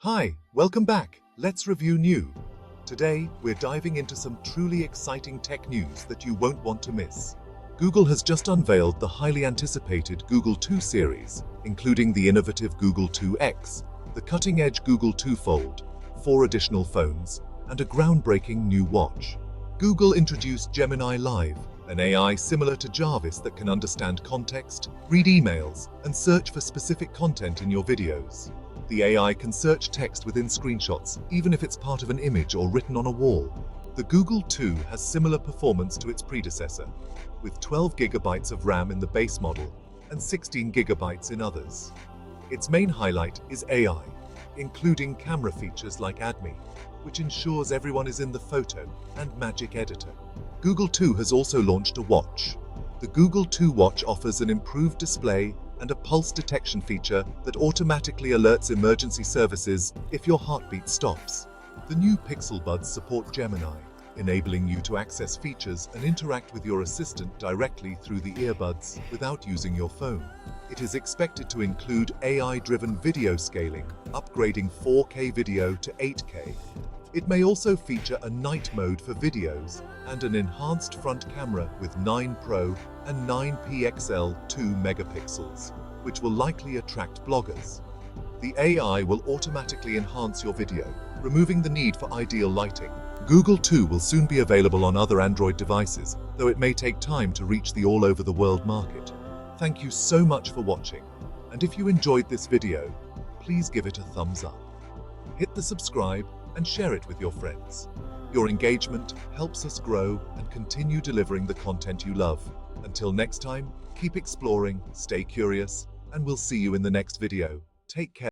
Hi, welcome back. Let's review new. Today, we're diving into some truly exciting tech news that you won't want to miss. Google has just unveiled the highly anticipated Google 2 series, including the innovative Google 2X, the cutting-edge Google 2 Fold, 4 additional phones, and a groundbreaking new watch. Google introduced Gemini Live, an AI similar to Jarvis that can understand context, read emails, and search for specific content in your videos. The AI can search text within screenshots, even if it's part of an image or written on a wall. The Google 2 has similar performance to its predecessor, with 12 gigabytes of RAM in the base model and 16 gigabytes in others. Its main highlight is AI, including camera features like AdMe, which ensures everyone is in the photo, and Magic Editor. Google 2 has also launched a watch. The Google 2 Watch offers an improved display and a pulse detection feature that automatically alerts emergency services if your heartbeat stops. The new Pixel Buds support Gemini, enabling you to access features and interact with your assistant directly through the earbuds without using your phone. It is expected to include AI-driven video scaling, upgrading 4K video to 8K. It may also feature a night mode for videos and an enhanced front camera with 9 Pro and 9 pixel 2 megapixels, which will likely attract bloggers. The AI will automatically enhance your video, removing the need for ideal lighting. Google 2 will soon be available on other Android devices, though it may take time to reach the all-over-the-world market. Thank you so much for watching, and if you enjoyed this video, please give it a thumbs up. Hit the subscribe and share it with your friends. Your engagement helps us grow and continue delivering the content you love. Until next time, keep exploring, stay curious, and we'll see you in the next video. Take care.